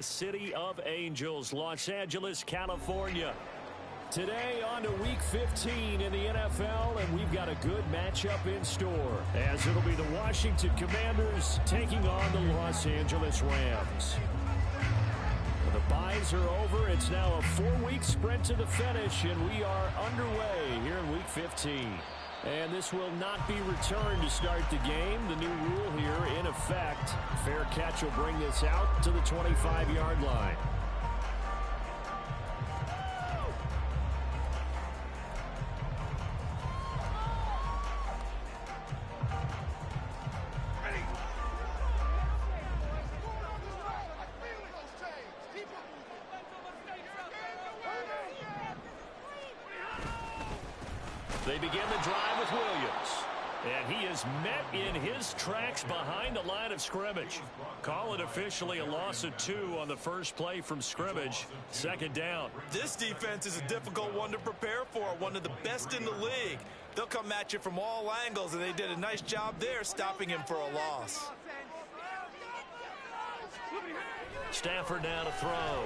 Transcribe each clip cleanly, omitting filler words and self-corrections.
City of Angels, Los Angeles, California. Today on to Week 15 in the NFL, and we've got a good matchup in store, as it'll be the Washington Commanders taking on the Los Angeles Rams. The byes are over. It's now a 4-week sprint to the finish, and we are underway here in Week 15. And this will not be returned to start the game. The new rule here in effect. Fair catch will bring this out to the 25-yard line. They begin the drive with Williams. And he is met in his tracks behind the line of scrimmage. Call it officially a loss of 2 on the first play from scrimmage. Second down. This defense is a difficult one to prepare for. One of the best in the league. They'll come at you from all angles, and they did a nice job there stopping him for a loss. Stafford now to throw.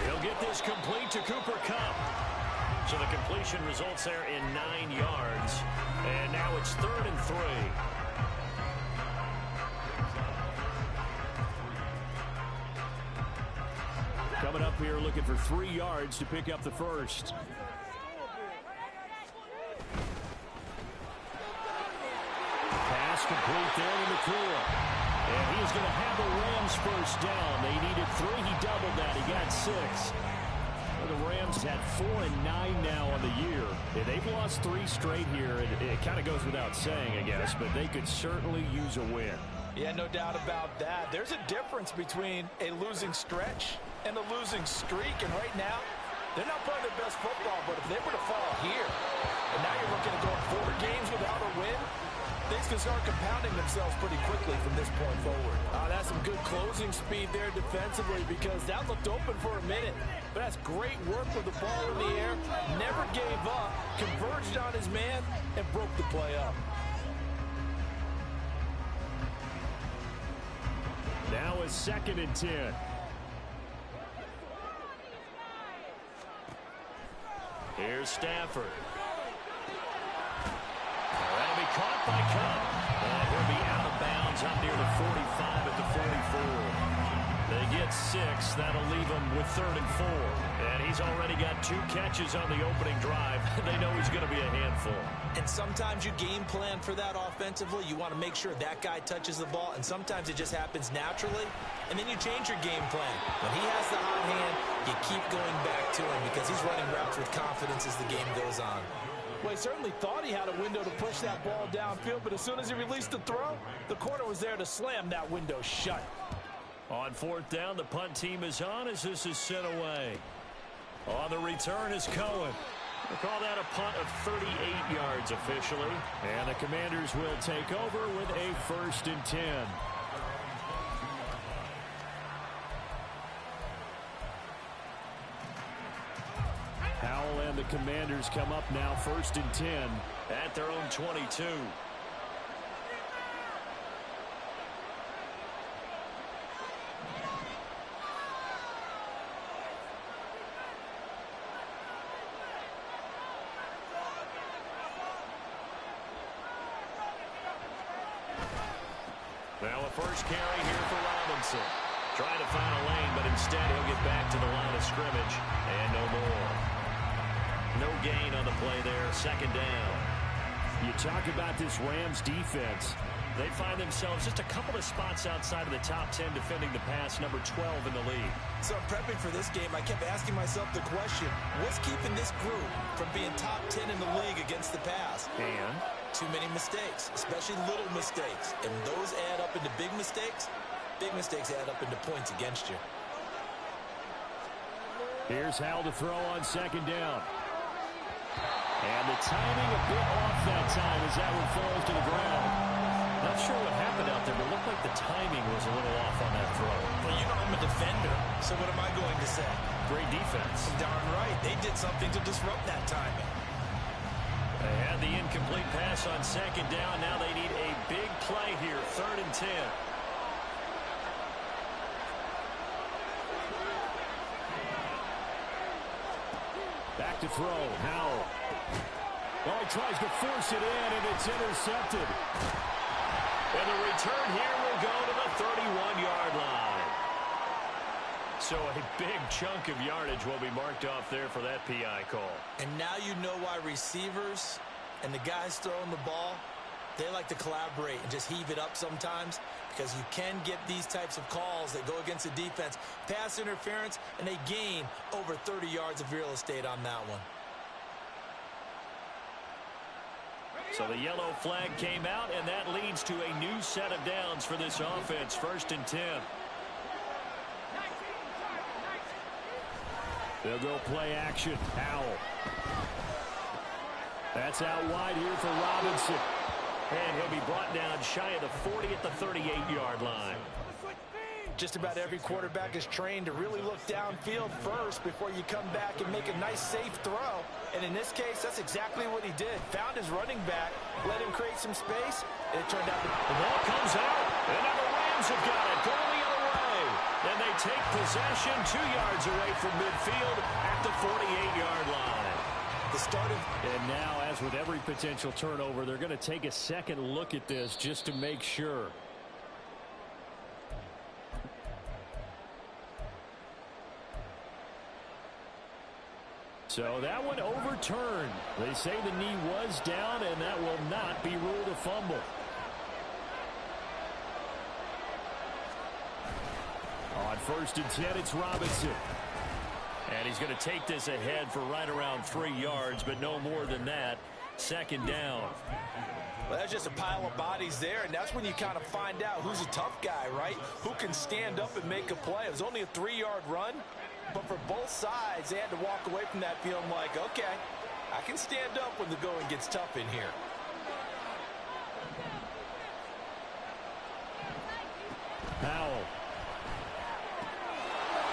He'll get this complete to Cooper Kupp. So the completion results there in 9 yards. And now it's 3rd and 3. Coming up here looking for 3 yards to pick up the first. Pass complete there to McCool. And he is going to have the Rams first down. They needed 3. He doubled that. He got 6. The Rams had 4 and 9 now on the year. They've lost 3 straight here. It kind of goes without saying, I guess, but they could certainly use a win. Yeah, no doubt about that. There's a difference between a losing stretch and a losing streak. And right now, they're not playing their best football, but if they were to fall here, and now you're looking at going 4 games without a win, things can start compounding themselves pretty quickly from this point forward. That's some good closing speed there defensively, because that looked open for a minute. But that's great work with the ball in the air. Never gave up, converged on his man, and broke the play up. Now it's 2nd and 10. Here's Stafford. That'll be caught by Kupp. And he'll be out of bounds up near the 45 at the 44. They get 6. That'll leave him with 3rd and 4. And he's already got 2 catches on the opening drive. They know he's going to be a handful. And sometimes you game plan for that offensively. You want to make sure that guy touches the ball. And sometimes it just happens naturally. And then you change your game plan. When he has the hot hand, you keep going back to him because he's running routes with confidence as the game goes on. Well, he certainly thought he had a window to push that ball downfield, but as soon as he released the throw, the corner was there to slam that window shut. On 4th down, the punt team is on as this is sent away. On the return is Cohen. We'll call that a punt of 38 yards officially. And the Commanders will take over with a 1st and 10. Howell and the Commanders come up now 1st and 10 at their own 22. Well, a first carry here for Robinson. Trying to find a lane, but instead he'll get back to the line of scrimmage. And no more. No gain on the play there. 2nd down. You talk about this Rams defense. They find themselves just a couple of spots outside of the top 10 defending the pass, number 12 in the league. So prepping for this game, I kept asking myself the question, what's keeping this group from being top 10 in the league against the pass? And too many mistakes, especially little mistakes. And those add up into big mistakes. Big mistakes add up into points against you. Here's Howell to throw on 2nd down. And the timing a bit off that time as that one falls to the ground. Not sure what happened out there, but it looked like the timing was a little off on that throw. Well, you know I'm a defender, so what am I going to say? Great defense. Darn right. They did something to disrupt that timing. They had the incomplete pass on 2nd down. Now they need a big play here, 3rd and 10. back to throw. Howell. Oh, he tries to force it in, and it's intercepted. And the return here will go to the 31-yard line. So a big chunk of yardage will be marked off there for that PI call. And now you know why receivers and the guys throwing the ball, they like to collaborate and just heave it up sometimes, because you can get these types of calls that go against the defense. Pass interference, and they gain over 30 yards of real estate on that one. So the yellow flag came out, and that leads to a new set of downs for this offense. 1st and 10. They'll go play action. Howell. That's out wide here for Robinson. And he'll be brought down shy of the 40 at the 38-yard line. Just about every quarterback is trained to really look downfield first before you come back and make a nice, safe throw. And in this case, that's exactly what he did. Found his running back, let him create some space, and it turned out to... The ball comes out, and now the Rams have got it going the other way. And they take possession 2 yards away from midfield at the 48-yard line. The start of... And now, as with every potential turnover, they're going to take a second look at this just to make sure. So that one overturned. They say the knee was down, and that will not be ruled a fumble. On 1st and 10, it's Robinson. And he's going to take this ahead for right around 3 yards, but no more than that. 2nd down. Well, that's just a pile of bodies there, and that's when you kind of find out who's a tough guy, right? Who can stand up and make a play. It was only a 3-yard run, but for both sides, they had to walk away from that feeling like, okay, I can stand up when the going gets tough in here. Howell.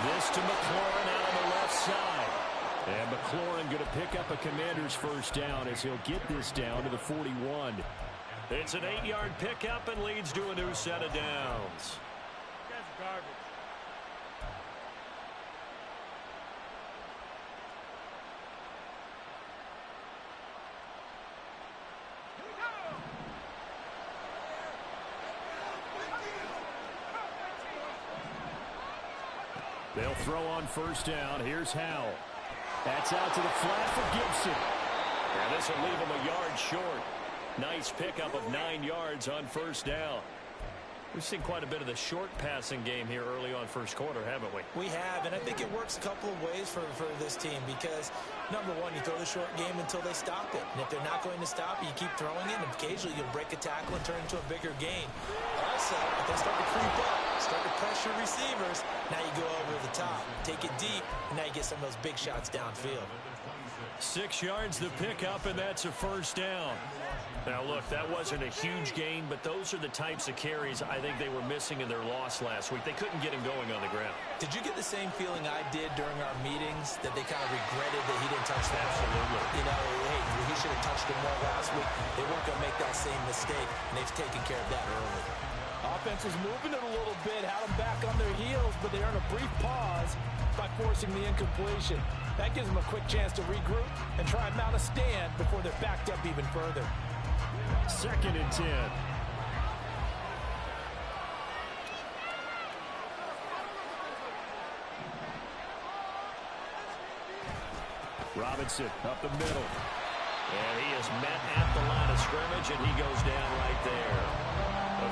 This to McLaurin out on the left side. And McLaurin going to pick up a Commander's 1st down as he'll get this down to the 41. It's an 8-yard pickup and leads to a new set of downs. That's garbage. They'll throw on 1st down. Here's Howell. That's out to the flat for Gibson. And this will leave him a yard short. Nice pickup of 9 yards on 1st down. We've seen quite a bit of the short passing game here early on 1st quarter, haven't we? We have, and I think it works a couple of ways for this team because, number one, you throw the short game until they stop it. And if they're not going to stop it, you keep throwing it, and occasionally you'll break a tackle and turn it into a bigger gain. Also, if they start to creep up, start to pressure receivers, now you go over the top, take it deep, and now you get some of those big shots downfield. 6 yards the pickup, and that's a 1st down. Now, look, that wasn't a huge gain, but those are the types of carries I think they were missing in their loss last week. They couldn't get him going on the ground. Did you get the same feeling I did during our meetings, that they kind of regretted that he didn't touch that? Absolutely. You know, hey, he should have touched him more last week. They weren't going to make that same mistake, and they've taken care of that early. Offense was moving it a little bit, had them back on their heels, but they earned a brief pause by forcing the incompletion. That gives them a quick chance to regroup and try and mount a stand before they're backed up even further. 2nd and 10. Robinson up the middle. And he is met at the line of scrimmage, and he goes down right there.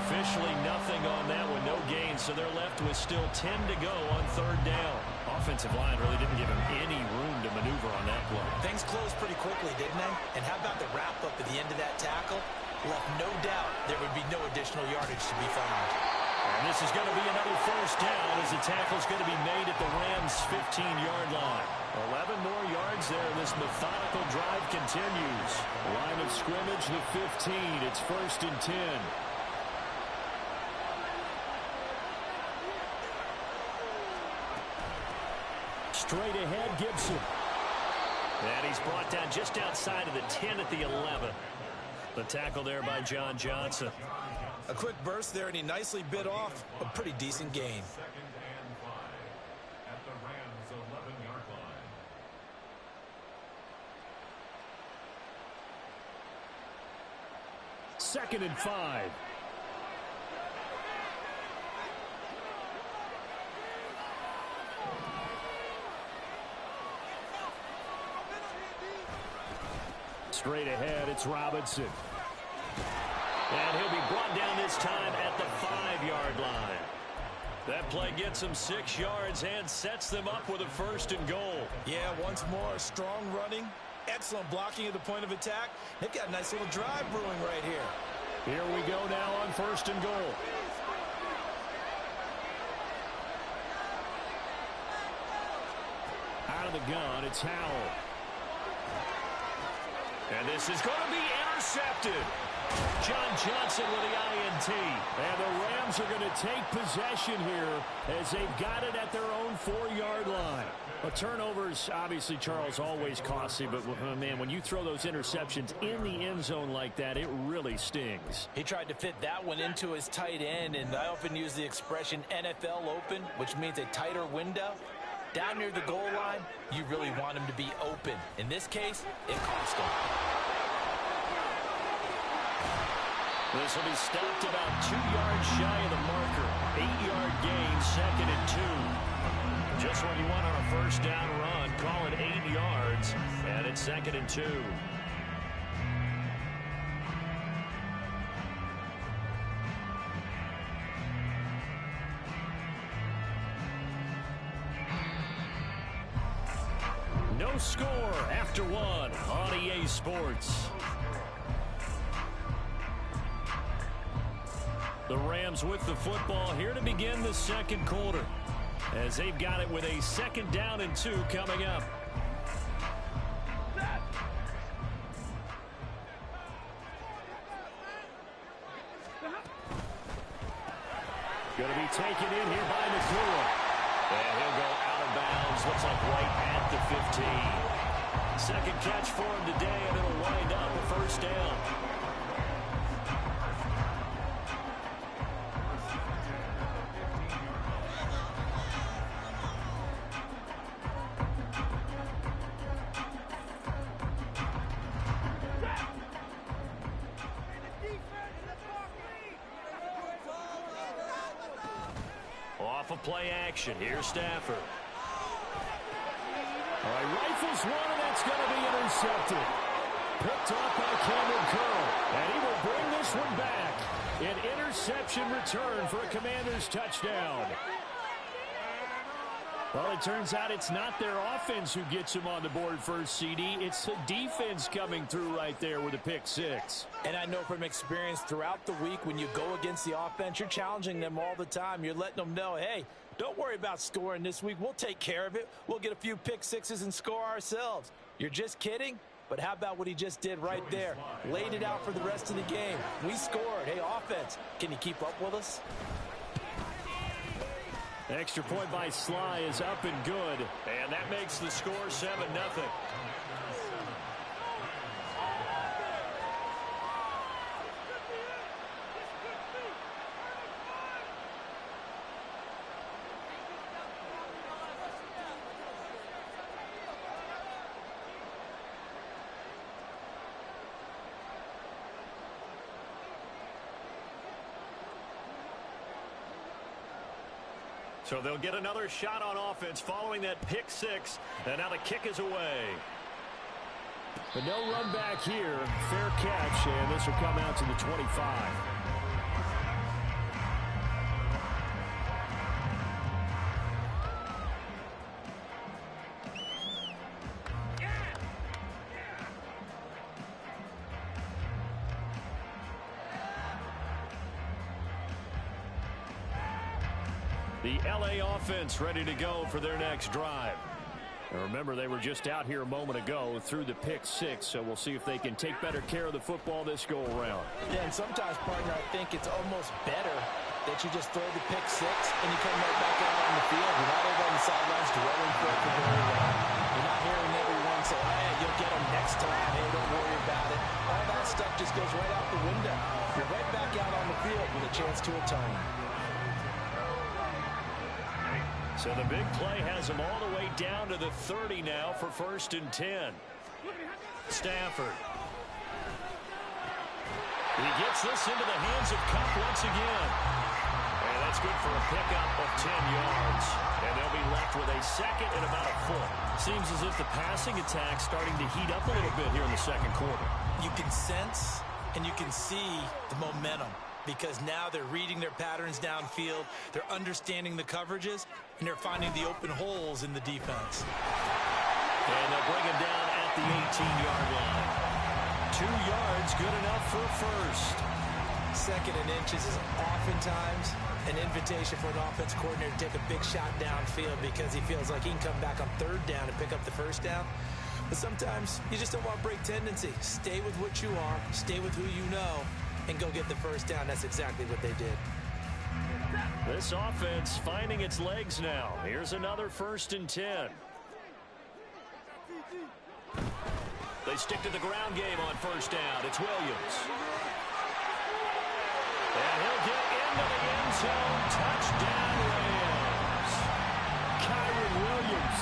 Officially nothing on that one, no gain, so they're left with still 10 to go on 3rd down. Offensive line really didn't give him any room to maneuver on that play. Things closed pretty quickly, didn't they? And how about the wrap-up at the end of that tackle? Left no doubt there would be no additional yardage to be found. And this is going to be another 1st down as the tackle's going to be made at the Rams' 15-yard line. 11 more yards there. This methodical drive continues. Line of scrimmage, the 15. It's 1st and 10. Straight ahead, Gibson. And he's brought down just outside of the 10 at the 11. The tackle there by John Johnson. A quick burst there, and he nicely bit off a pretty decent gain. 2nd and 5. Straight ahead, it's Robinson. And he'll be brought down this time at the 5-yard line. That play gets them 6 yards and sets them up with a 1st and goal. Yeah, once more, strong running, excellent blocking at the point of attack. They've got a nice little drive brewing right here. Here we go now on 1st and goal. Out of the gun, it's Howell. And this is going to be intercepted. John Johnson with the INT. And the Rams are going to take possession here as they've got it at their own 4-yard line. Turnovers, obviously, Charles, always costly. But, man, when you throw those interceptions in the end zone like that, it really stings. He tried to fit that one into his tight end. And I often use the expression NFL open, which means a tighter window. Down near the goal line, you really want him to be open. In this case, it cost him. This will be stopped about 2 yards shy of the marker. 8-yard gain, 2nd and 2. Just what you want on a 1st down run. Call it 8 yards, and it's 2nd and 2. No score after 1 on EA Sports. The Rams with the football here to begin the 2nd quarter, as they've got it with a 2nd down and 2 coming up. Going to be taken in here by McClure. And he'll go out of bounds. Looks like right at the 15. 2nd catch for him today, and it'll wind up a 1st down. Off of play action. Here's Stafford. All right, rifles one, and that's going to be intercepted. Picked off by Cameron Curl. And he will bring this one back. An interception return for a Commanders touchdown. Well, it turns out it's not their offense who gets them on the board first, CD. It's the defense coming through right there with a pick 6. And I know from experience throughout the week, when you go against the offense, you're challenging them all the time. You're letting them know, hey, don't worry about scoring this week. We'll take care of it. We'll get a few pick 6s and score ourselves. You're just kidding? But how about what he just did right there? Laid it out for the rest of the game. We scored. Hey, offense, can you keep up with us? Extra point by Sly is up and good. And that makes the score 7-0. So they'll get another shot on offense following that pick 6. And now the kick is away. But no run back here. Fair catch, and this will come out to the 25. The LA offense ready to go for their next drive. And remember, they were just out here a moment ago through the pick 6, so we'll see if they can take better care of the football this go-around. Yeah, and sometimes, partner, I think it's almost better that you just throw the pick 6 and you come right back out on the field. You're not over on the sidelines dwelling for it for very long. You're not hearing everyone say, hey, you'll get them next time. Hey, don't worry about it. All that stuff just goes right out the window. You're right back out on the field with a chance to atone. So the big play has him all the way down to the 30 now for 1st and 10. Stafford. He gets this into the hands of Cup once again. And that's good for a pickup of 10 yards. And they'll be left with a second and about a foot. Seems as if the passing attack's starting to heat up a little bit here in the second quarter. You can sense and you can see the momentum because now they're reading their patterns downfield, they're understanding the coverages, and they're finding the open holes in the defense. And they'll bring him down at the 18-yard line. 2 yards, good enough for a first. Second and inches is oftentimes an invitation for an offense coordinator to take a big shot downfield because he feels like he can come back on third down and pick up the first down. But sometimes you just don't want to break tendency. Stay with what you are, stay with who you know, and go get the first down. That's exactly what they did. This offense finding its legs now. Here's another 1st and 10. They stick to the ground game on 1st down. It's Williams. And he'll get into the end zone. Touchdown, Rams. Kyron Williams,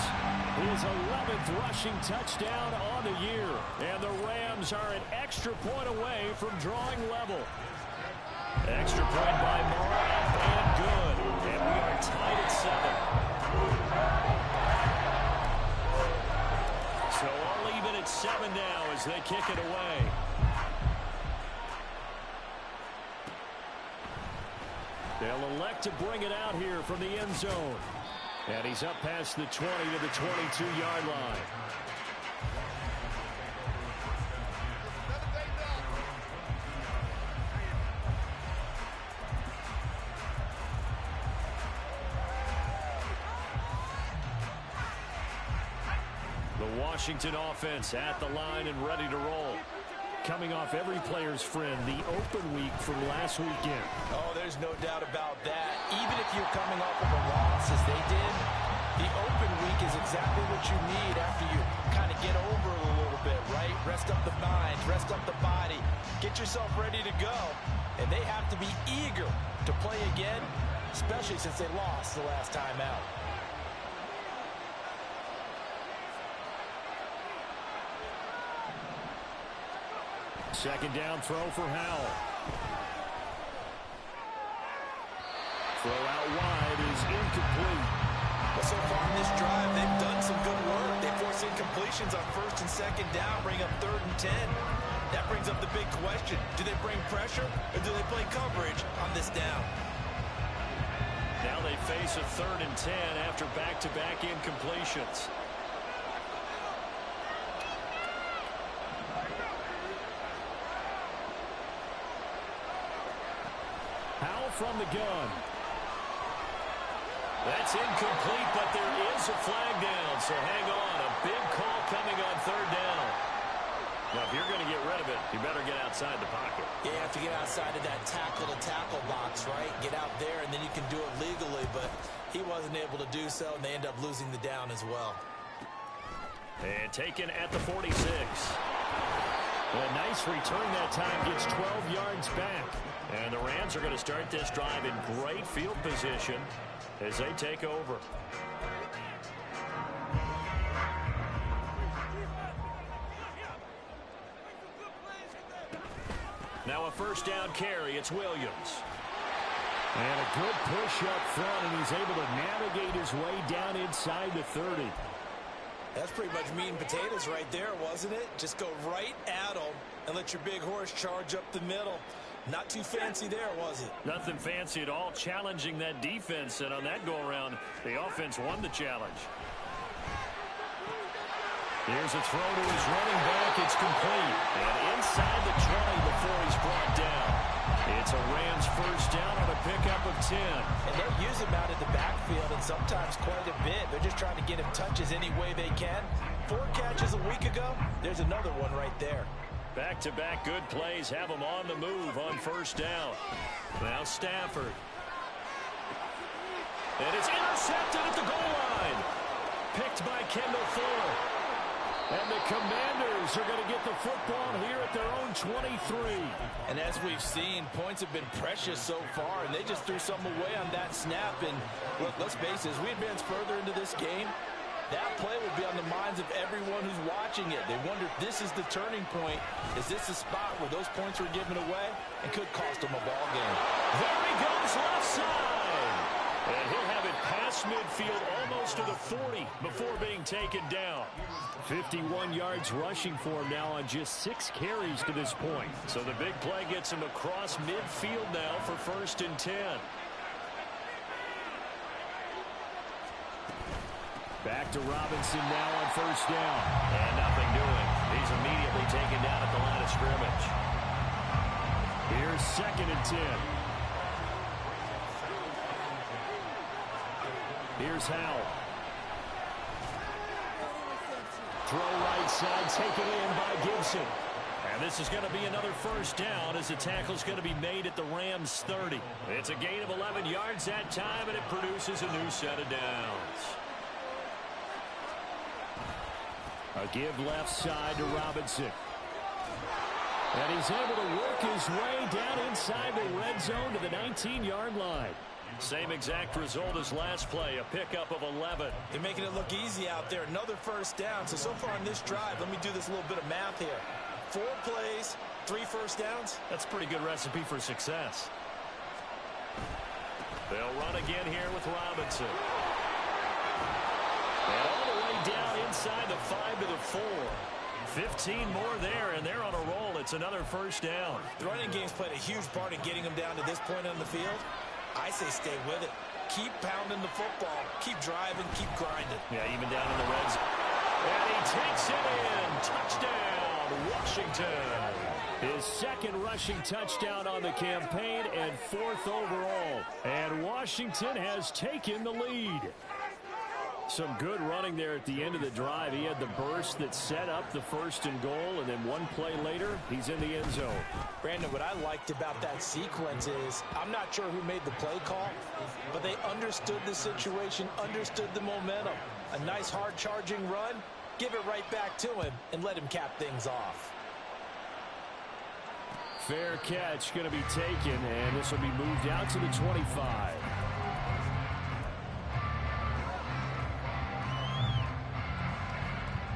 his 11th rushing touchdown on the year. And the Rams are an extra point away from drawing level. Extra point by Moore, and good. And we are tied at 7. So all even at 7 now as they kick it away. They'll elect to bring it out here from the end zone. And he's up past the 20 to the 22-yard line. The Washington offense at the line and ready to roll. Coming off every player's friend, the open week from last weekend. Oh, there's no doubt about that. Even if you're coming off of a loss as they did, the open week is exactly what you need after you kind of get over it a little bit, right? Rest up the mind, rest up the body, get yourself ready to go. And they have to be eager to play again, especially since they lost the last time out. Second down throw for Howell. Throw out wide is incomplete. Well, so far in this drive, they've done some good work. They force incompletions on 1st and 2nd down, bring up 3rd and 10. That brings up the big question. Do they bring pressure or do they play coverage on this down? Now they face a 3rd and 10 after back-to-back incompletions. Howell from the gun. That's incomplete, but there is a flag down, so hang on. A big call coming on 3rd down. Now, if you're going to get rid of it, you better get outside the pocket. Yeah, you have to get outside of that tackle-to-tackle box, right? Get out there, and then you can do it legally, but he wasn't able to do so, and they end up losing the down as well. And taken at the 46. A nice return that time, gets 12 yards back. And the Rams are going to start this drive in great field position as they take over. Now a 1st down carry. It's Williams. And a good push up front, and he's able to navigate his way down inside the 30. That's pretty much meat and potatoes right there, wasn't it? Just go right at them and let your big horse charge up the middle. Not too fancy there, was it? Nothing fancy at all, challenging that defense, and on that go-around, the offense won the challenge. Here's a throw to his running back. It's complete. And inside the 20 before he's brought down. It's a Rams 1st down on a pickup of 10. And they'll use him out in the backfield, and sometimes quite a bit. They're just trying to get him touches any way they can. 4 catches a week ago. There's another one right there. Back-to-back good plays have him on the move on 1st down. Now Stafford. And it's intercepted at the goal line. Picked by Kendall Fuller. And the Commanders are going to get the football here at their own 23. And as we've seen, points have been precious so far, and they just threw some away on that snap. And look, let's face it, as we advance further into this game, That play will be on the minds of everyone who's watching it. They wonder if this is the turning point. Is this a spot where those points were given away and could cost them a ball game? There he goes left side. And he'll have it past midfield almost to the 40 before being taken down. 51 yards rushing for him now on just 6 carries to this point. So the big play gets him across midfield now for 1st and 10. Back to Robinson now on 1st down. And nothing doing. He's immediately taken down at the line of scrimmage. Here's 2nd and 10. Here's Howell. Throw right side, taken in by Gibson. And this is going to be another 1st down as the tackle's going to be made at the Rams' 30. It's a gain of 11 yards that time, and it produces a new set of downs. A give left side to Robinson. And he's able to work his way down inside the red zone to the 19-yard line. Same exact result as last play, a pickup of 11. They're making it look easy out there. Another 1st down. So far on this drive, let me do this little bit of math here. 4 plays, 3 1st downs. That's a pretty good recipe for success. They'll run again here with Robinson. And all the way down inside the 5 to the 4. 15 more there, and they're on a roll. It's another 1st down. The running game's played a huge part in getting them down to this point on the field. I say stay with it. Keep pounding the football. Keep driving. Keep grinding. Yeah, even down in the red zone. And he takes it in. Touchdown, Washington. His 2nd rushing touchdown on the campaign and 4th overall. And Washington has taken the lead. Some good running there at the end of the drive. He had the burst that set up the 1st and goal, and then one play later, he's in the end zone. Brandon, what I liked about that sequence is, I'm not sure who made the play call, but they understood the situation, understood the momentum. A nice hard charging run, give it right back to him, and let him cap things off. Fair catch going to be taken, and this will be moved out to the 25.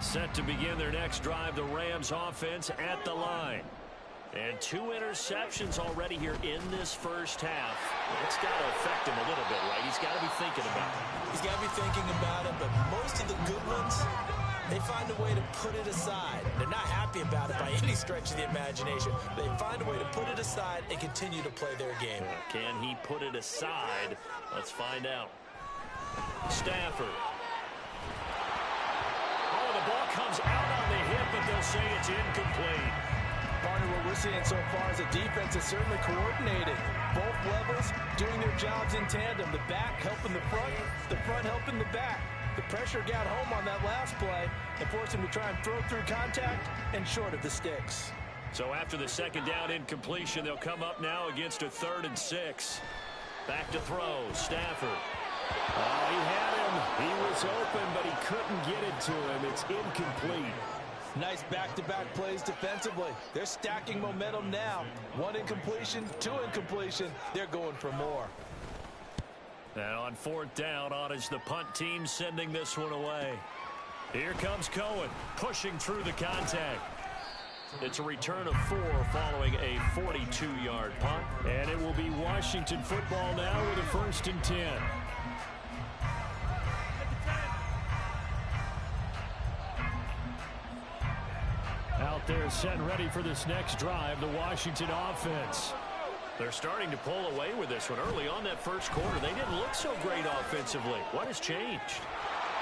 Set to begin their next drive, the Rams offense at the line. And 2 interceptions already here in this 1st half. It's got to affect him a little bit, right? He's got to be thinking about it. He's got to be thinking about it, but most of the good ones, they find a way to put it aside. They're not happy about it by any stretch of the imagination. They find a way to put it aside and continue to play their game. Can he put it aside? Let's find out. Stafford. The ball comes out on the hip, but they'll say it's incomplete. Partner, what we're seeing so far is a defense is certainly coordinated. Both levels doing their jobs in tandem. The back helping the front helping the back. The pressure got home on that last play and forced him to try and throw through contact and short of the sticks. So after the 2nd down incompletion, they'll come up now against a 3rd and 6. Back to throw, Stafford. Oh, he had him. He was open, but he couldn't get it to him. It's incomplete. Nice back-to-back plays defensively. They're stacking momentum now. 1 incompletion, 2 incompletion. They're going for more. And on 4th down, on is the punt team sending this one away. Here comes Cohen, pushing through the contact. It's a return of 4 following a 42-yard punt. And it will be Washington football now with a 1st and 10. Out there set and ready for this next drive, the Washington offense. They're starting to pull away with this one. Early on that 1st quarter, they didn't look so great offensively. What has changed?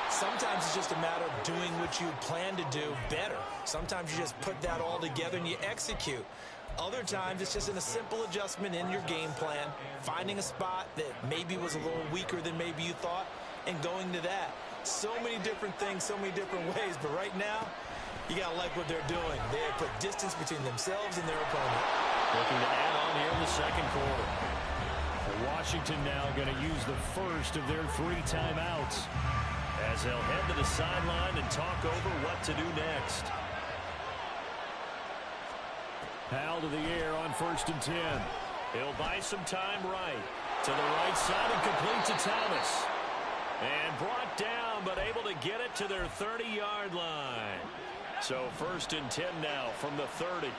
Sometimes it's just a matter of doing what you plan to do better. Sometimes you just put that all together and you execute. Other times it's just a simple adjustment in your game plan, finding a spot that maybe was a little weaker than maybe you thought, and going to that. So many different things, so many different ways, but right now, you got to like what they're doing. They have put distance between themselves and their opponent. Looking to add on here in the 2nd quarter. Washington now going to use the 1st of their 3 timeouts as they'll head to the sideline and talk over what to do next. Howell to the air on 1st and 10. He'll buy some time right. To the right side and complete to Thomas. And brought down, but able to get it to their 30-yard line. So 1st and 10 now from the 30.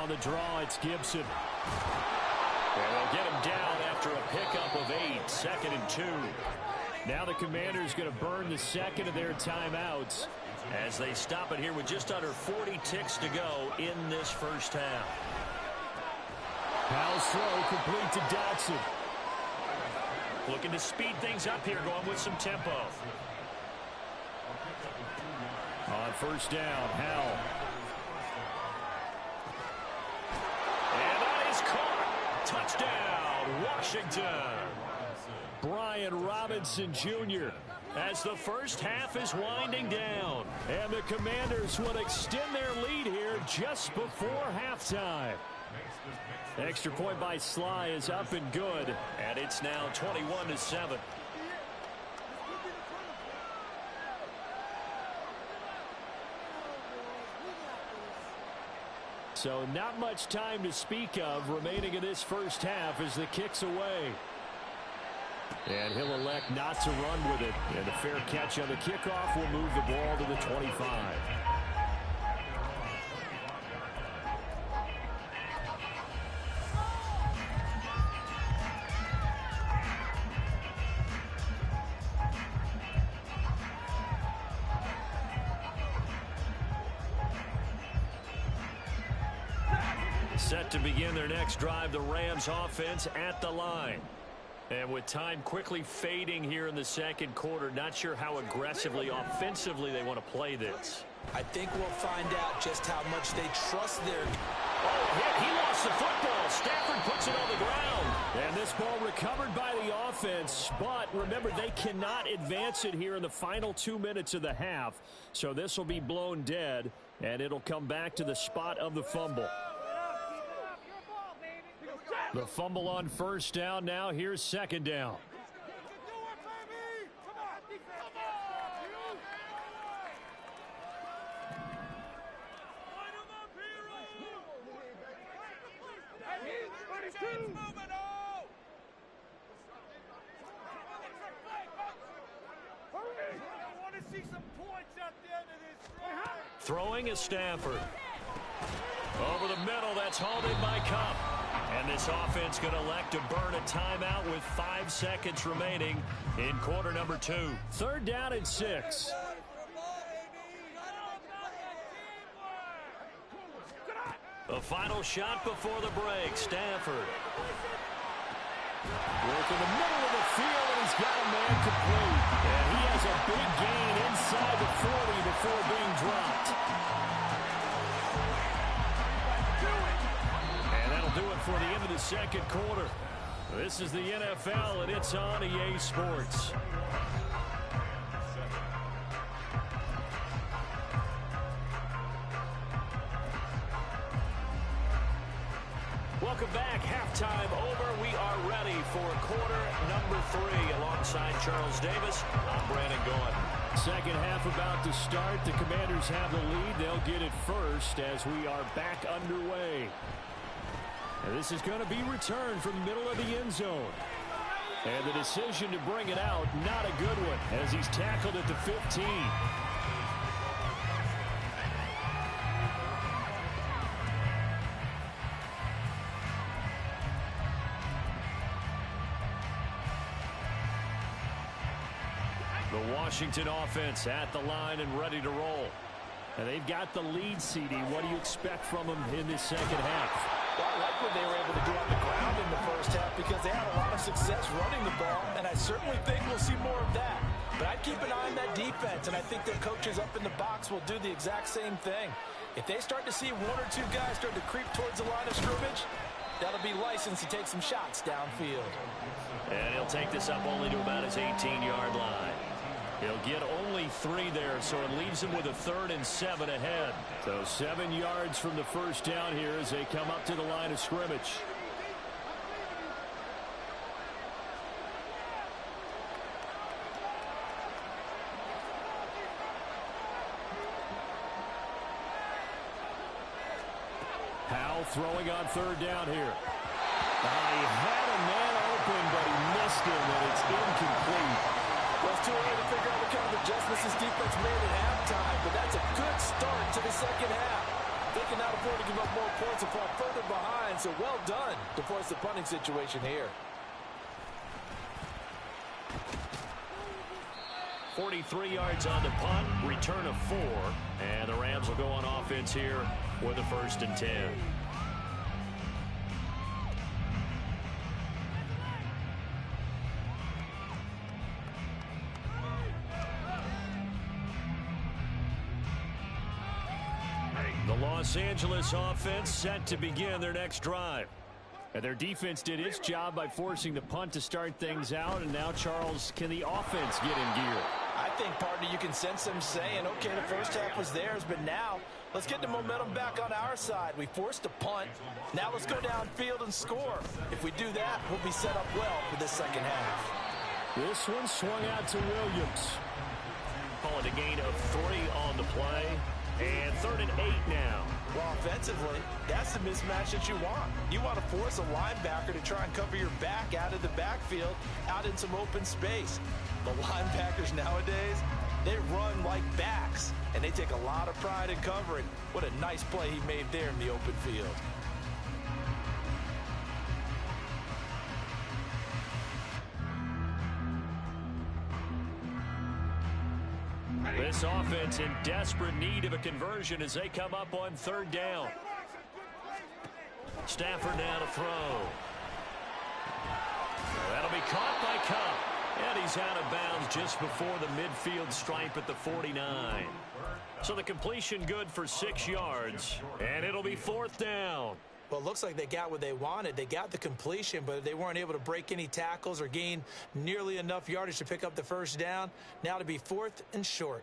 On the draw, it's Gibson. And they'll get him down after a pickup of 8, 2nd and 2. Now the Commanders going to burn the second of their timeouts as they stop it here with just under 40 ticks to go in this first half. Powell's throw complete to Dotson. Looking to speed things up here, going with some tempo. On 1st down, Howell. And that is caught. Touchdown, Washington. Brian Robinson Jr. as the first half is winding down. And the Commanders will extend their lead here just before halftime. Extra point by Sly is up and good. And it's now 21-7. So not much time to speak of remaining in this first half as the kick's away. And he'll elect not to run with it. And a fair catch on the kickoff will move the ball to the 25. Set to begin their next drive, the Rams offense at the line. And with time quickly fading here in the second quarter, not sure how aggressively, offensively they want to play this. I think we'll find out just how much they trust their... Oh, he lost the football. Stafford puts it on the ground. And this ball recovered by the offense, but remember, they cannot advance it here in the final 2 minutes of the half. So this will be blown dead, and it'll come back to the spot of the fumble. The fumble on 1st down. Now here's 2nd down. Throwing is Stafford. Over the middle, that's hauled in by Cup. And this offense going to elect to burn a timeout with 5 seconds remaining in quarter number 2. 3rd down and 6. The final shot before the break, Stafford. Work in the middle of the field, and he's got a man complete. And he has a big gain inside the 40 before being dropped. Do it for the end of the second quarter. This is the NFL, and it's on EA Sports. Welcome back. Halftime over. We are ready for quarter number 3. Alongside Charles Davis, I'm Brandon Gordon. Second half about to start. The Commanders have the lead. They'll get it first as we are back underway. And this is going to be returned from the middle of the end zone. And the decision to bring it out, not a good one, as he's tackled at the 15. The Washington offense at the line and ready to roll. And they've got the lead, CD. What do you expect from them in this second half? Well, I like what they were able to do on the ground in the first half because they had a lot of success running the ball, and I certainly think we'll see more of that. But I'd keep an eye on that defense, and I think their coaches up in the box will do the exact same thing. If they start to see 1 or 2 guys start to creep towards the line of scrimmage, that'll be license to take some shots downfield. And he'll take this up only to about his 18-yard line. He'll get only 3 there, so it leaves him with a 3rd and 7 ahead. So 7 yards from the first down here as they come up to the line of scrimmage. Powell throwing on 3rd down here. He had a man open, but he missed him, and it's incomplete. too early to figure out what kind of adjustments this defense made at halftime, but that's a good start to the second half. They cannot afford to give up more points and fall further behind, so well done to force the punting situation here. 43 yards on the punt, return of 4, and the Rams will go on offense here with a 1st and 10. The Los Angeles offense set to begin their next drive. And their defense did its job by forcing the punt to start things out. And now, Charles, can the offense get in gear? I think, partner, you can sense them saying, okay, the first half was theirs, but now let's get the momentum back on our side. We forced a punt. Now let's go downfield and score. If we do that, we'll be set up well for the second half. This one swung out to Williams. Call it a gain of 3 on the play. And 3rd and 8 now. Well, offensively, that's the mismatch that you want. You want to force a linebacker to try and cover your back out of the backfield, out in some open space. The linebackers nowadays, they run like backs, and they take a lot of pride in covering. What a nice play he made there in the open field. This offense in desperate need of a conversion as they come up on 3rd down. Stafford now to throw. That'll be caught by Cup. And he's out of bounds just before the midfield stripe at the 49. So the completion good for 6 yards. And it'll be 4th down. Well, it looks like they got what they wanted. They got the completion, but they weren't able to break any tackles or gain nearly enough yardage to pick up the 1st down. Now to be 4th and short.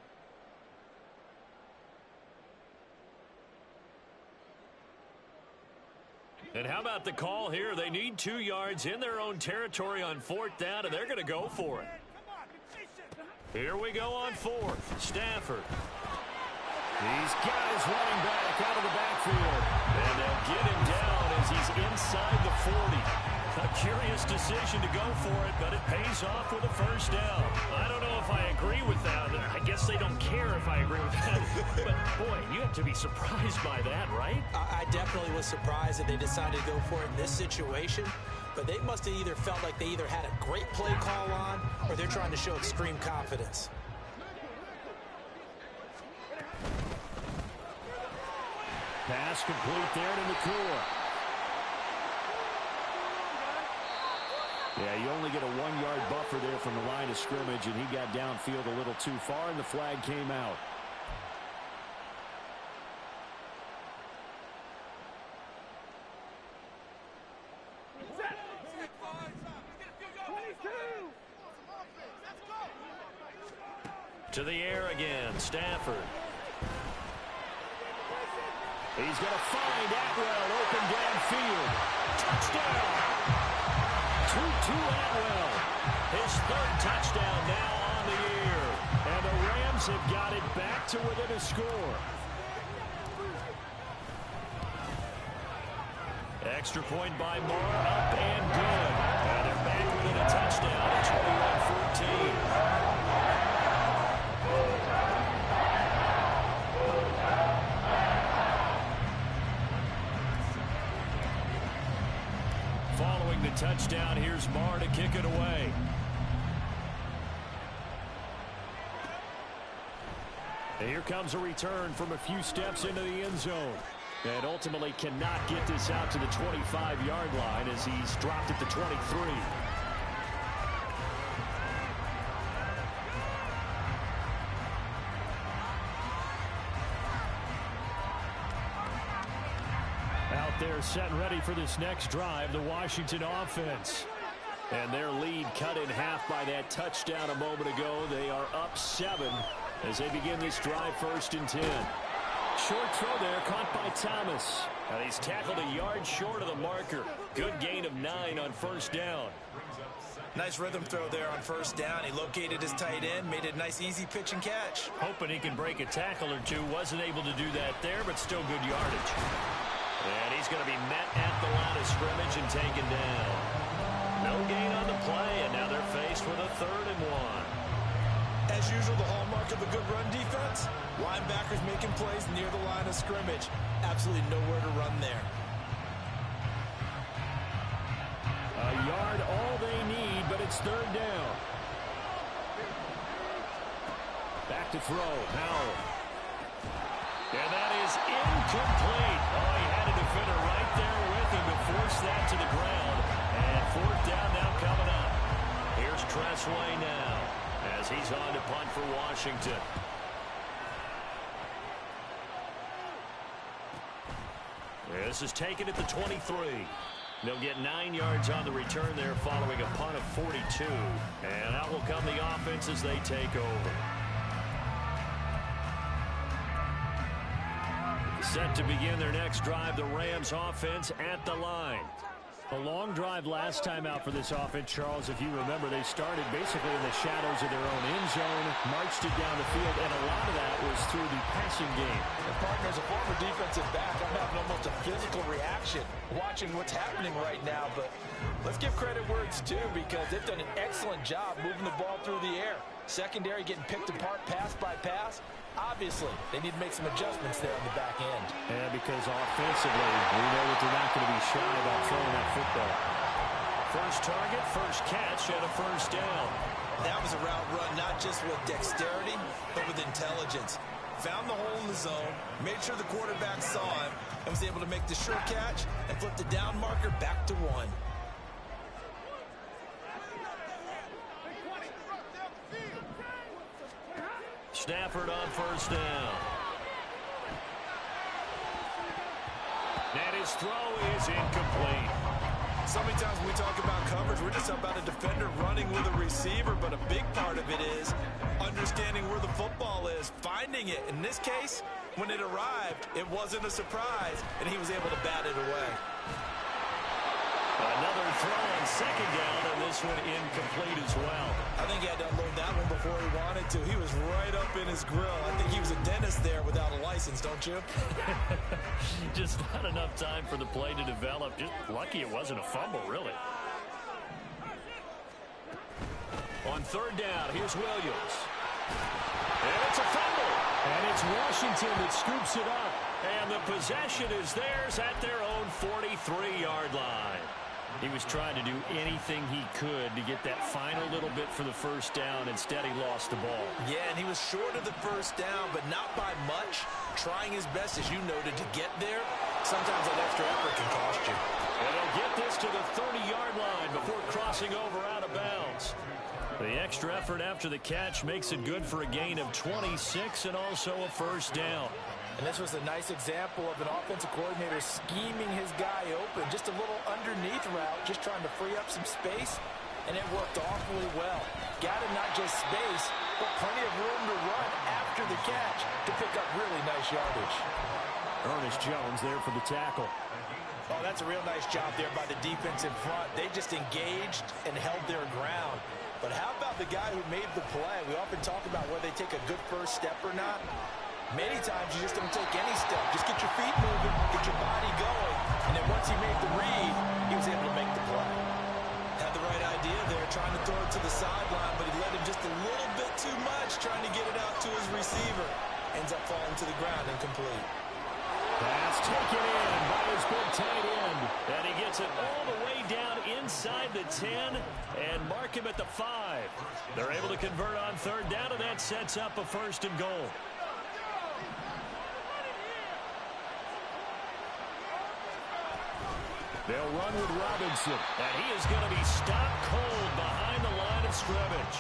And how about the call here? They need 2 yards in their own territory on 4th down, and they're going to go for it. Here we go on 4th. Stafford. He's got his running back out of the backfield. And they'll get him down as he's inside the 40. A curious decision to go for it, but it pays off with a 1st down. I don't know if I agree with that. I guess they don't care if I agree with that. But, boy, you have to be surprised by that, right? I definitely was surprised that they decided to go for it in this situation. But they must have either felt like they either had a great play call on or they're trying to show extreme confidence. Pass complete there to McClure. Yeah, you only get a 1-yard buffer there from the line of scrimmage, and he got downfield a little too far, and the flag came out. To the air again, Stafford. He's going to find Atwell open downfield. Touchdown! Tutu Atwell. His 3rd touchdown now on the year. And the Rams have got it back to within a score. Extra point by Moore, up and good. And they're back within a touchdown at 21-14. Following the touchdown, here's Marr to kick it away. And here comes a return from a few steps into the end zone. And ultimately cannot get this out to the 25-yard line as he's dropped at the 23. Out there set and ready for this next drive, the Washington offense. And their lead cut in half by that touchdown a moment ago. They are up 7 as they begin this drive, 1st and 10. Short throw there, caught by Thomas. And he's tackled a yard short of the marker. Good gain of 9 on 1st down. Nice rhythm throw there on 1st down. He located his tight end, made it a nice easy pitch and catch. Hoping he can break a tackle or two. Wasn't able to do that there, but still good yardage. And he's going to be met at the line of scrimmage and taken down. No gain on the play, and now they're faced with a 3rd and 1. as usual, the hallmark of a good run defense? Linebackers making plays near the line of scrimmage. Absolutely nowhere to run there. A yard all they need, but it's third down. Back to throw. Howell. And that is incomplete. Oh, he had a defender right there with him to force that to the ground. And fourth down now coming up. Here's Tressway now as he's on to punt for Washington. This is taken at the 23. They'll get 9 yards on the return there following a punt of 42. And out will come the offense as they take over. Set to begin their next drive, the Rams offense at the line. A long drive last time out for this offense, Charles. If you remember, they started basically in the shadows of their own end zone, marched it down the field, and a lot of that was through the passing game. And partner, as a former defensive back, I'm having almost a physical reaction watching what's happening right now. But let's give credit where it's due, because they've done an excellent job moving the ball through the air. Secondary getting picked apart pass by pass. Obviously, they need to make some adjustments there on the back end. Yeah, because offensively, we know that they're not going to be shy about throwing that football. First target, first catch, and a first down. That was a route run, not just with dexterity, but with intelligence. Found the hole in the zone, made sure the quarterback saw him, and was able to make the sure catch and flip the down marker back to 1. Stafford on first down. And his throw is incomplete. So many times when we talk about coverage, we're just talking about a defender running with a receiver, but a big part of it is understanding where the football is, finding it. In this case, when it arrived, it wasn't a surprise, and he was able to bat it away. Another throw on second down, and this one incomplete as well. I think he had to unload that one before he wanted to. He was right up in his grill. I think he was a dentist there without a license, don't you? Just not enough time for the play to develop. Just lucky it wasn't a fumble, really. On third down, here's Williams. And it's a fumble. And it's Washington that scoops it up. And the possession is theirs at their own 43-yard line. He was trying to do anything he could to get that final little bit for the first down. Instead, he lost the ball. Yeah, and he was short of the first down, but not by much. Trying his best, as you noted, to get there. Sometimes that extra effort can cost you. And they'll get this to the 30-yard line before crossing over out of bounds. The extra effort after the catch makes it good for a gain of 26 and also a first down. And this was a nice example of an offensive coordinator scheming his guy open. Just a little underneath route, just trying to free up some space, and it worked awfully well. Got him not just space, but plenty of room to run after the catch to pick up really nice yardage. Ernest Jones there for the tackle. Oh, that's a real nice job there by the defense in front. They just engaged and held their ground. But how about the guy who made the play? We often talk about whether they take a good first step or not. Many times you just don't take any step. Just get your feet moving, get your body going, and then once he made the read, he was able to make the play. Had the right idea there, trying to throw it to the sideline, but he let him just a little bit too much, trying to get it out to his receiver. Ends up falling to the ground, incomplete. Pass taken in by his big tight end. And he gets it all the way down inside the 10 and mark him at the 5. They're able to convert on third down, and that sets up a first and goal. They'll run with Robinson, and he is going to be stopped cold behind the line of scrimmage.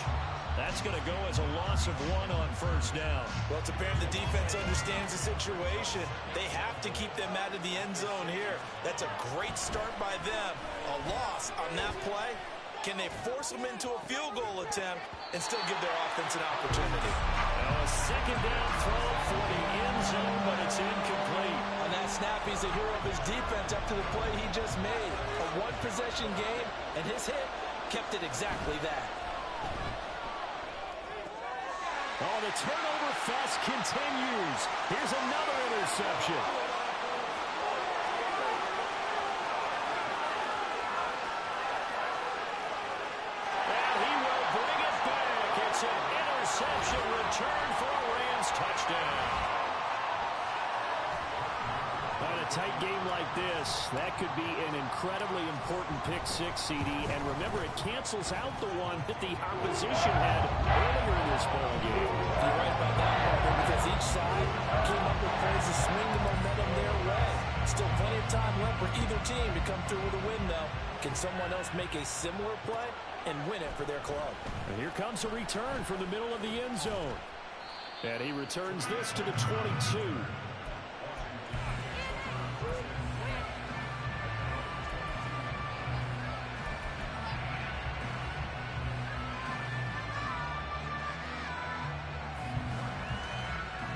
That's going to go as a loss of 1 on first down. Well, it's apparent the defense understands the situation. They have to keep them out of the end zone here. That's a great start by them. A loss on that play. Can they force them into a field goal attempt and still give their offense an opportunity? Now a second down throw for the end zone, but it's incomplete. On that snap, he's a hero of his defense up to the play he just made. A one-possession game, and his hit kept it exactly that. Oh, the turnover fest continues. Here's another interception. And he will bring it back. It's an interception. interception, return for a Rams touchdown. In a tight game like this, that could be an incredibly important pick six, CD. And remember, it cancels out the one that the opposition had earlier in this ball game. You're right about that, Marvin, because each side came up with plays to swing the momentum their way. Still plenty of time left for either team to come through with a win, though. Can someone else make a similar play and win it for their club? And here comes a return from the middle of the end zone. And he returns this to the 22.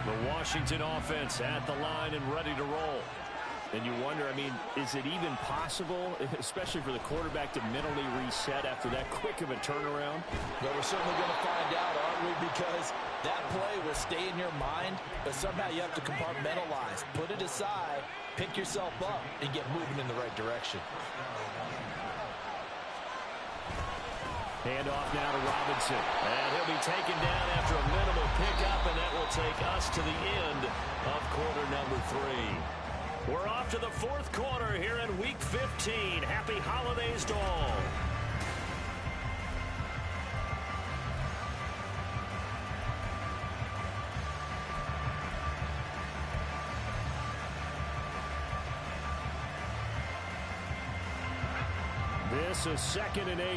The Washington offense at the line and ready to roll. And you wonder, I mean, is it even possible, especially for the quarterback, to mentally reset after that quick of a turnaround? Well, we're certainly going to find out, aren't we? Because that play will stay in your mind, but somehow you have to compartmentalize. Put it aside, pick yourself up, and get moving in the right direction. Handoff now to Robinson. And he'll be taken down after a minimal pickup, and that will take us to the end of quarter number 3. We're off to the fourth quarter here in Week 15. Happy holidays to all. This is 2nd and 8.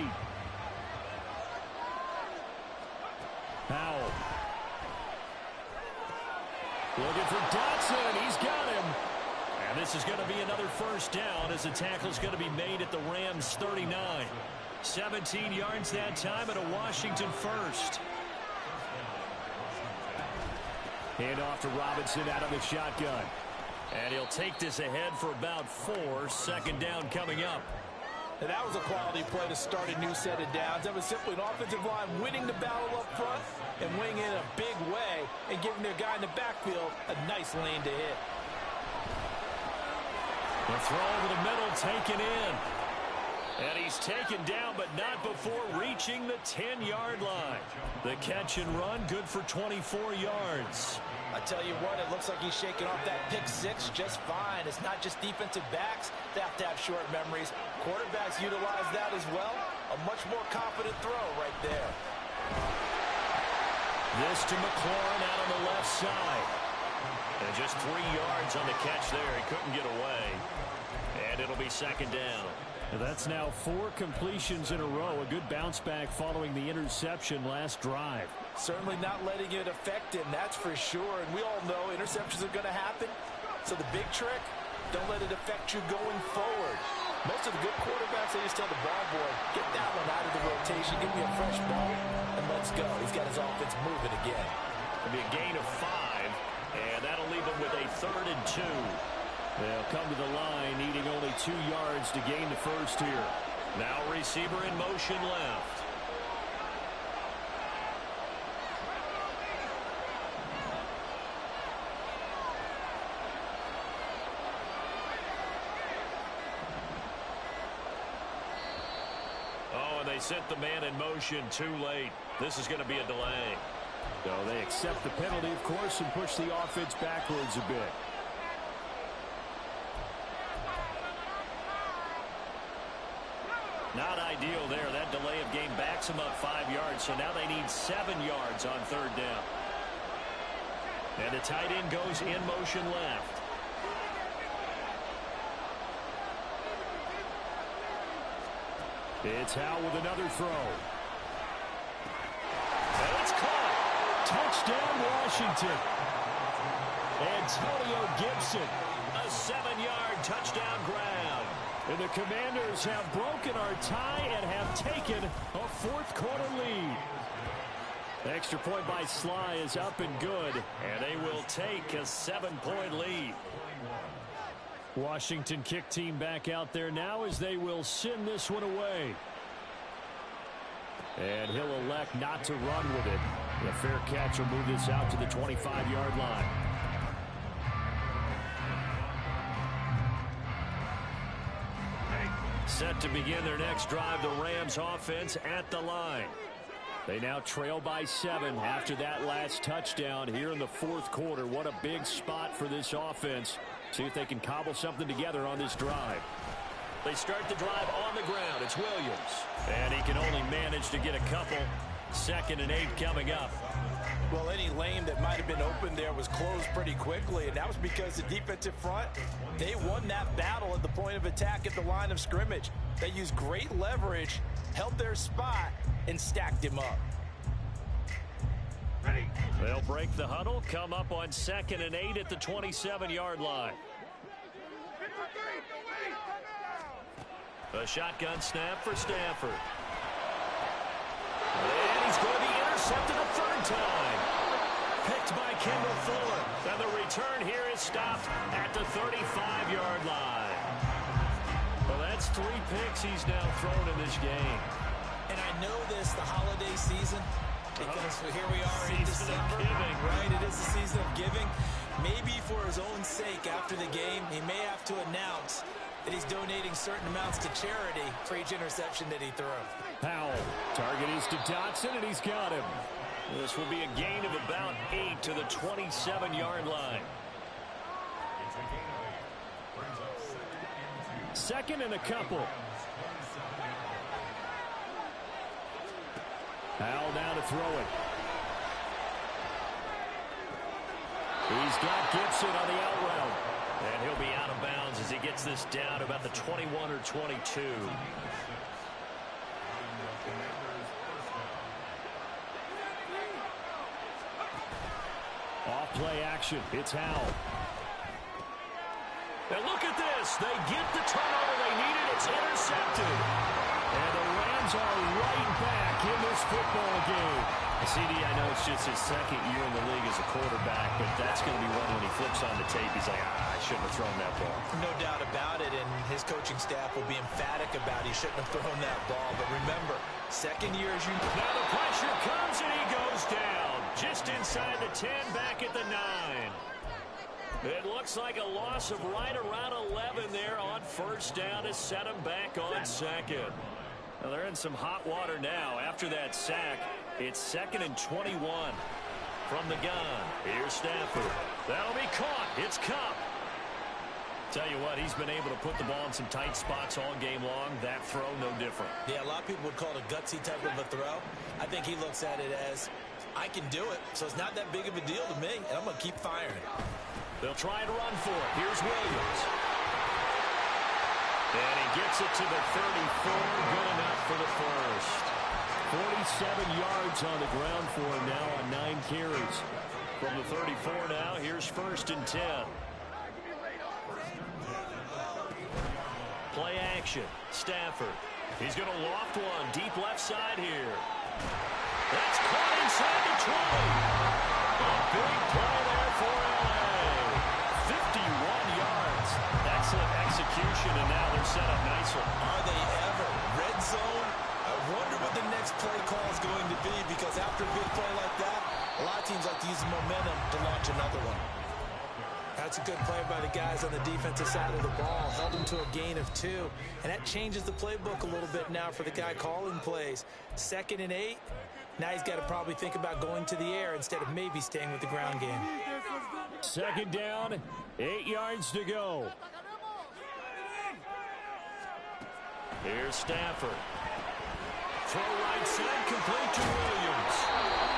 Powell. Looking for Dotson. He's got him. And this is going to be another first down as the tackle's going to be made at the Rams' 39. 17 yards that time at a Washington first. Handoff to Robinson out of the shotgun. And he'll take this ahead for about 4. 2nd down coming up. And that was a quality play to start a new set of downs. That was simply an offensive line winning the battle up front and winning in a big way and giving their guy in the backfield a nice lane to hit. The throw over the middle taken in. And he's taken down, but not before reaching the 10-yard line. The catch and run, good for 24 yards. I tell you what, it looks like he's shaking off that pick six just fine. It's not just defensive backs that have to have short memories. Quarterbacks utilize that as well. A much more confident throw right there. This to McLaurin out on the left side. And just 3 yards on the catch there. He couldn't get away. And it'll be 2nd down. That's now 4 completions in a row. A good bounce back following the interception last drive. Certainly not letting it affect him, that's for sure. And we all know interceptions are going to happen. So the big trick, don't let it affect you going forward. Most of the good quarterbacks, they just tell the ball boy, get that one out of the rotation, give me a fresh ball, and let's go. He's got his offense moving again. It'll be a gain of 5, and that'll leave him with a 3rd and 2. They'll come to the line, needing only 2 yards to gain the first here. Now receiver in motion left. Oh, and they sent the man in motion too late. This is going to be a delay. So they accept the penalty, of course, and push the offense backwards a bit. Not ideal there. That delay of game backs them up 5 yards. So now they need 7 yards on 3rd down. And the tight end goes in motion left. It's Howe with another throw. And it's caught. Touchdown, Washington. Antonio Gibson. A 7-yard touchdown grab. And the Commanders have broken our tie and have taken a fourth-quarter lead. The extra point by Sly is up and good, and they will take a 7-point lead. Washington kick team back out there now as they will send this one away. And he'll elect not to run with it. The fair catch will move this out to the 25-yard line. Set to begin their next drive, the Rams offense at the line. They now trail by 7 after that last touchdown here in the fourth quarter. What a big spot for this offense. See if they can cobble something together on this drive. They start the drive on the ground. It's Williams. And he can only manage to get a couple. 2nd and 8 coming up. Well, any lane that might have been open there was closed pretty quickly, and that was because the defensive front, they won that battle at the point of attack at the line of scrimmage. They used great leverage, held their spot, and stacked him up. They'll break the huddle, come up on 2nd and 8 at the 27-yard line. A shotgun snap for Stafford. And he's going to be intercepted a 3rd time. Picked by Kendall Fuller. And the return here is stopped at the 35-yard line. Well, that's 3 picks he's now thrown in this game. And I know this, the holiday season, because here we are in December. Right, it is the season of giving. Maybe for his own sake after the game, he may have to announce that he's donating certain amounts to charity for each interception that he threw. Powell, target is to Dotson, and he's got him. This will be a gain of about 8 to the 27-yard line. 2nd and a couple. Powell now to throw it. He's got Gibson on the out route. And he'll be out of bounds as he gets this down about the 21 or 22. Off play action. It's Howell. And look at this. They get the turnover they needed. It's intercepted. And the Rams are right back in this football game. CD, I know it's just his 2nd year in the league as a quarterback, but that's going to be one when he flips on the tape. He's like, I shouldn't have thrown that ball. No doubt about it, and his coaching staff will be emphatic about he shouldn't have thrown that ball. But remember, 2nd year as you... Now the pressure comes, and he goes down. Just inside the 10, back at the 9. It looks like a loss of right around 11 there on 1st down to set him back on 2nd. Well, they're in some hot water now. After that sack, it's 2nd and 21 from the gun. Here's Stafford. That'll be caught. It's Cup. Tell you what, he's been able to put the ball in some tight spots all game long. That throw, no different. Yeah, a lot of people would call it a gutsy type of a throw. I think he looks at it as, I can do it, so it's not that big of a deal to me, and I'm going to keep firing. They'll try and run for it. Here's Williams. And he gets it to the 34. Good enough for the first. 47 yards on the ground for him now on 9 carries. From the 34 now, here's 1st and 10. Play action. Stafford. He's going to loft one. Deep left side here. That's caught inside the 20. A big play there for LA. 51 yards. Excellent execution, and now they're set up nicely. Are they ever? Red zone? I wonder what the next play call is going to be, because after a big play like that, a lot of teams like to use the momentum to launch another one. That's a good play by the guys on the defensive side of the ball. Held them to a gain of 2. And that changes the playbook a little bit now for the guy calling plays. 2nd and 8. Now he's got to probably think about going to the air instead of maybe staying with the ground game. 2nd down, 8 yards to go. Here's Stafford. Throw right side, complete to Williams.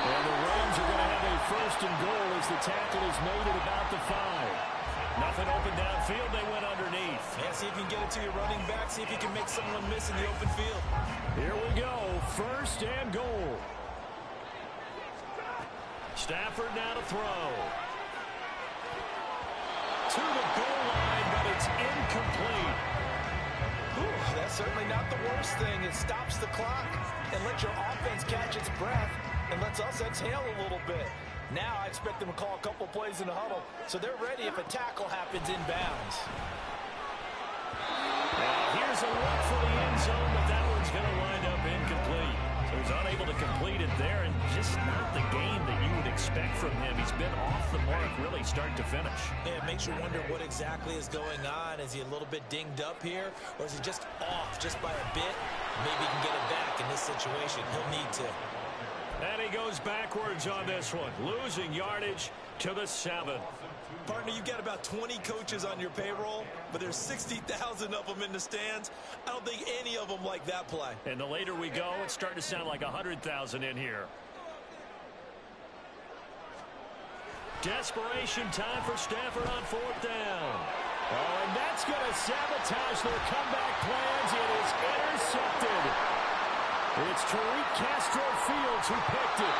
And the Rams are going to have a 1st and goal as the tackle is made at about the 5. Nothing open downfield, they went underneath. Yeah, see if you can get it to your running back, see if you can make someone miss in the open field. Here we go, 1st and goal. Stafford now to throw. To the goal line, but it's incomplete. Ooh, that's certainly not the worst thing. It stops the clock and lets your offense catch its breath and lets us exhale a little bit. Now I expect them to call a couple plays in the huddle, so they're ready if a tackle happens inbounds. Here's a look for the end zone, but that one's going to wind up incomplete. So he's unable to complete it there, and just not the game that you would expect from him. He's been off the mark really start to finish. Yeah, it makes you wonder what exactly is going on. Is he a little bit dinged up here, or is he just off just by a bit? Maybe he can get it back in this situation. He'll need to. goes backwards on this one, losing yardage to the 7. Partner, you've got about 20 coaches on your payroll, but there's 60,000 of them in the stands. I don't think any of them like that play. And the later we go, it's starting to sound like 100,000 in here. Desperation time for Stafford on 4th down. Oh, and that's going to sabotage their comeback plans. It is intercepted. It's Tariq Castro-Fields who picked it.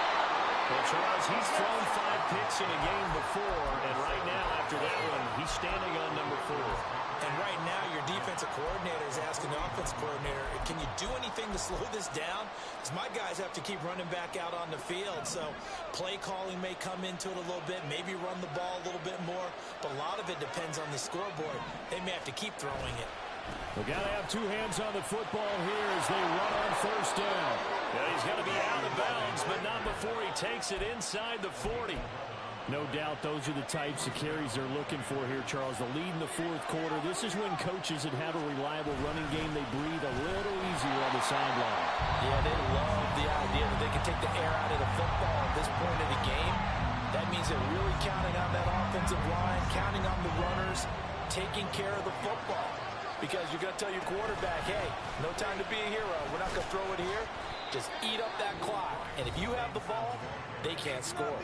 Well, Charles, he's thrown 5 picks in a game before, and right now, after that one, he's standing on number 4. And right now, your defensive coordinator is asking the offensive coordinator, can you do anything to slow this down? Because my guys have to keep running back out on the field. So play calling may come into it a little bit, maybe run the ball a little bit more. But a lot of it depends on the scoreboard. They may have to keep throwing it. We've got to have 2 hands on the football here as they run on 1st down. Yeah, he's going to be out of bounds, but not before he takes it inside the 40. No doubt those are the types of carries they're looking for here, Charles. The lead in the 4th quarter. This is when coaches that have a reliable running game, they breathe a little easier on the sideline. Yeah, they love the idea that they can take the air out of the football at this point of the game. That means they're really counting on that offensive line, counting on the runners, taking care of the football. Because you're going to tell your quarterback, hey, no time to be a hero. We're not going to throw it here. Just eat up that clock. And if you have the ball, they can't score.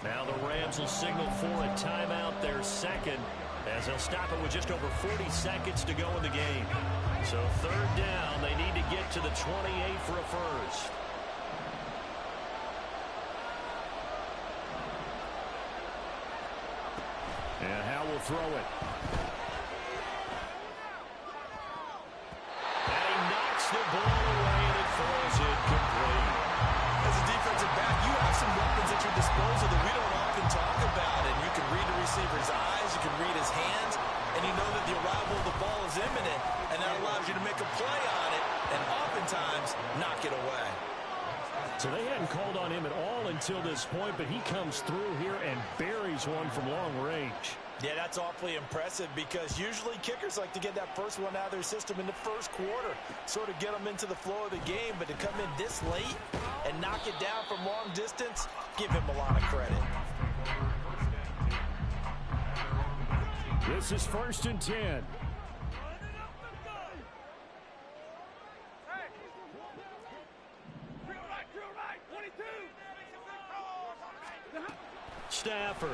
Now the Rams will signal for a timeout, their 2nd, as they'll stop it with just over 40 seconds to go in the game. So 3rd down, they need to get to the 28 for a first. And Howe will throw it. And he knocks the ball away, and it falls incomplete. As a defensive back, you have some weapons at your disposal that we don't often talk about. And you can read the receiver's eyes, you can read his hands, and you know that the arrival of the ball is imminent, and that allows you to make a play on it and oftentimes knock it away. So they hadn't called on him at all until this point, but he comes through here and buries one from long range. Yeah, that's awfully impressive because usually kickers like to get that first one out of their system in the 1st quarter, sort of get them into the flow of the game, but to come in this late and knock it down from long distance, give him a lot of credit. This is 1st and 10. Stafford.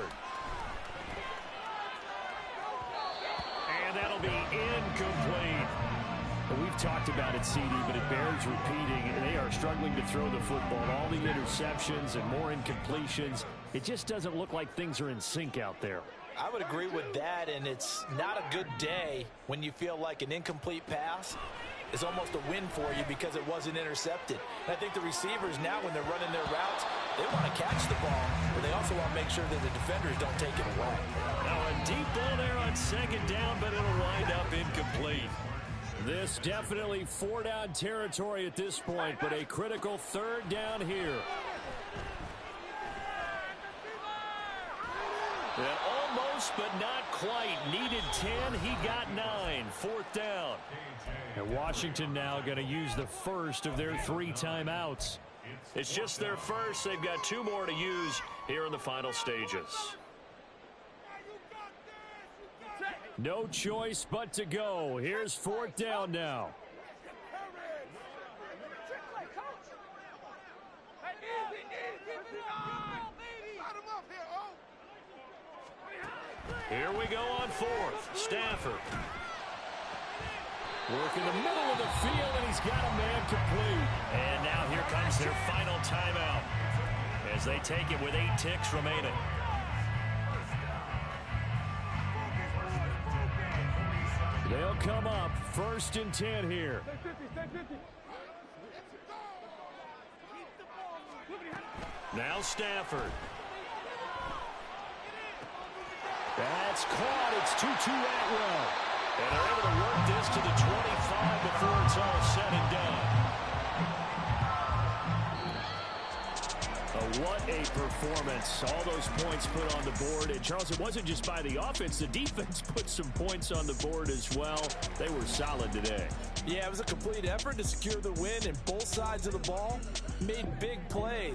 And that'll be incomplete. We've talked about it, CD, but it bears repeating. They are struggling to throw the football. All the interceptions and more incompletions. It just doesn't look like things are in sync out there. I would agree with that, and it's not a good day when you feel like an incomplete pass is almost a win for you because it wasn't intercepted. And I think the receivers now, when they're running their routes, they want to catch the ball, but they also want to make sure that the defenders don't take it away. Now a deep ball there on 2nd down, but it'll wind up incomplete. This definitely 4-down territory at this point, but a critical 3rd down here. And almost, but not quite. Needed 10, he got 9. 4th down. And Washington now going to use the first of their 3 timeouts. It's just their first. They've got 2 more to use here in the final stages. No choice but to go. Here's 4th down now. Here we go on 4th. Stafford. Work in the middle of the field, and he's got a man complete. And now here comes their final timeout as they take it with 8 ticks remaining. They'll come up 1st and 10 here. Now Stafford. That's caught. It's 2-2 Atwell. And they're able to work this to the 25 before it's all said and done. What a performance. All those points put on the board. And, Charles, it wasn't just by the offense. The defense put some points on the board as well. They were solid today. Yeah, it was a complete effort to secure the win, and both sides of the ball made big plays.